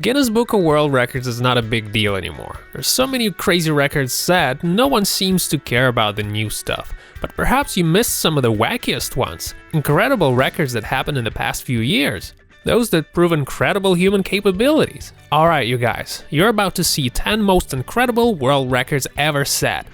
Guinness Book of World Records is not a big deal anymore. There's so many crazy records set, no one seems to care about the new stuff. But perhaps you missed some of the wackiest ones. Incredible records that happened in the past few years. Those that prove incredible human capabilities. Alright you guys, you're about to see 10 most incredible world records ever set.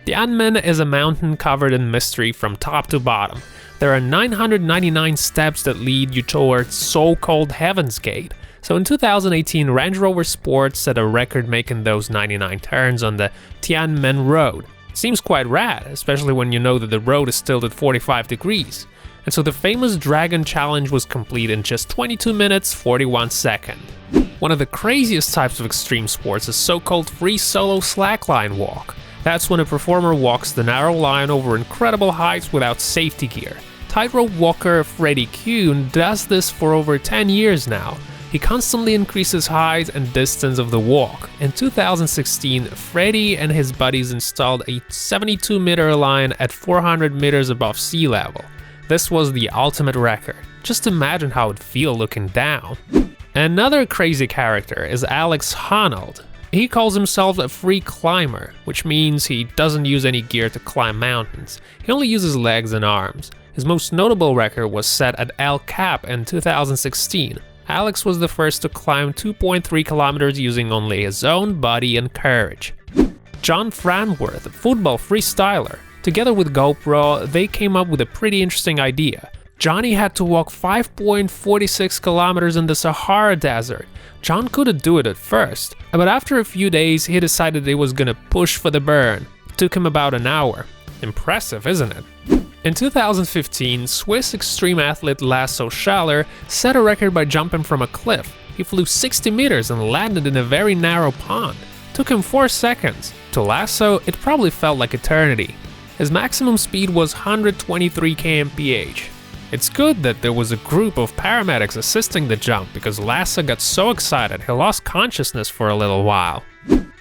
Tianmen is a mountain covered in mystery from top to bottom. There are 999 steps that lead you towards so-called Heaven's Gate. So in 2018, Range Rover Sport set a record making those 99 turns on the Tianmen Road. Seems quite rad, especially when you know that the road is still at 45 degrees. And so the famous Dragon Challenge was complete in just 22 minutes 41 seconds. One of the craziest types of extreme sports is so-called free solo slackline walk. That's when a performer walks the narrow line over incredible heights without safety gear. Tightrope walker Freddie Kuhn does this for over 10 years now. He constantly increases height and distance of the walk. In 2016, Freddie and his buddies installed a 72-meter line at 400 meters above sea level. This was the ultimate record. Just imagine how it'd feel looking down. Another crazy character is Alex Honnold. He calls himself a free climber, which means he doesn't use any gear to climb mountains. He only uses legs and arms. His most notable record was set at El Cap in 2016. Alex was the first to climb 2.3 kilometers using only his own body and courage. John Franworth, a football freestyler. Together with GoPro, they came up with a pretty interesting idea. Johnny had to walk 5.46 kilometers in the Sahara Desert. John couldn't do it at first, but after a few days he decided he was gonna push for the burn. It took him about an hour. Impressive, isn't it? In 2015, Swiss extreme athlete Lasso set a record by jumping from a cliff. He flew 60 meters and landed in a very narrow pond. It took him 4 seconds. To Lasso, it probably felt like eternity. His maximum speed was 123 km/h. It's good that there was a group of paramedics assisting the jump because Lasso got so excited he lost consciousness for a little while.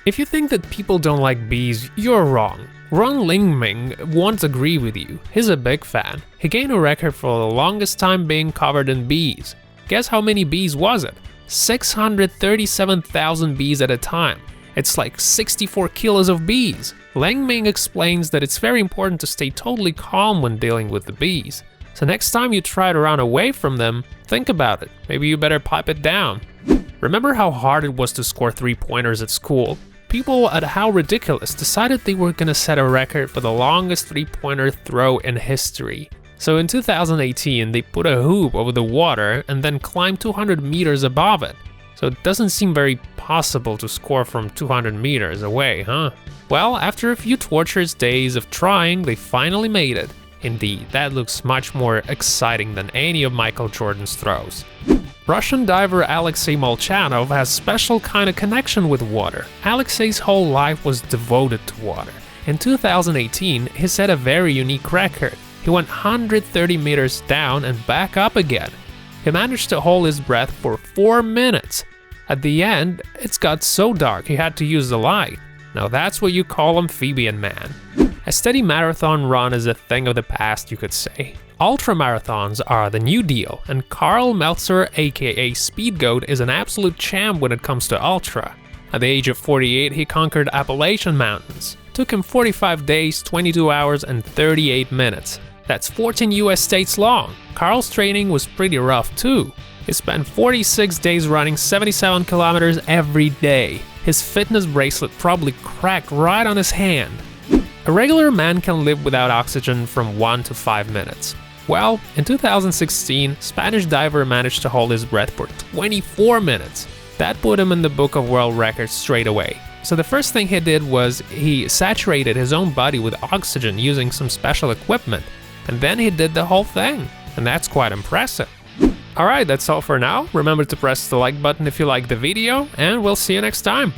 If you think that people don't like bees, you're wrong. Ron Lingming won't agree with you. He's a big fan. He gained a record for the longest time being covered in bees. Guess how many bees was it? 637,000 bees at a time. It's like 64 kilos of bees. Lingming explains that it's very important to stay totally calm when dealing with the bees. So next time you try to run away from them, think about it. Maybe you better pipe it down. Remember how hard it was to score 3-pointers at school? People at How Ridiculous decided they were gonna set a record for the longest 3-pointer throw in history. So in 2018, they put a hoop over the water and then climbed 200 meters above it. So it doesn't seem very possible to score from 200 meters away, huh? Well, after a few torturous days of trying, they finally made it. Indeed, that looks much more exciting than any of Michael Jordan's throws. Russian diver Alexei Molchanov has a special kind of connection with water. Alexei's whole life was devoted to water. In 2018, he set a very unique record. He went 130 meters down and back up again. He managed to hold his breath for 4 minutes. At the end, it's got so dark he had to use the light. Now that's what you call amphibian man. A steady marathon run is a thing of the past, you could say. Ultramarathons are the new deal, and Karl Meltzer, aka Speed Goat, is an absolute champ when it comes to ultra. At the age of 48, he conquered Appalachian Mountains. It took him 45 days, 22 hours, and 38 minutes. That's 14 US states long. Karl's training was pretty rough too. He spent 46 days running 77 kilometers every day. His fitness bracelet probably cracked right on his hand. A regular man can live without oxygen from 1 to 5 minutes. Well, in 2016, Spanish diver managed to hold his breath for 24 minutes. That put him in the Book of World Records straight away. So the first thing he did was he saturated his own body with oxygen using some special equipment. And then he did the whole thing. And that's quite impressive. Alright, that's all for now. Remember to press the like button if you liked the video, and we'll see you next time.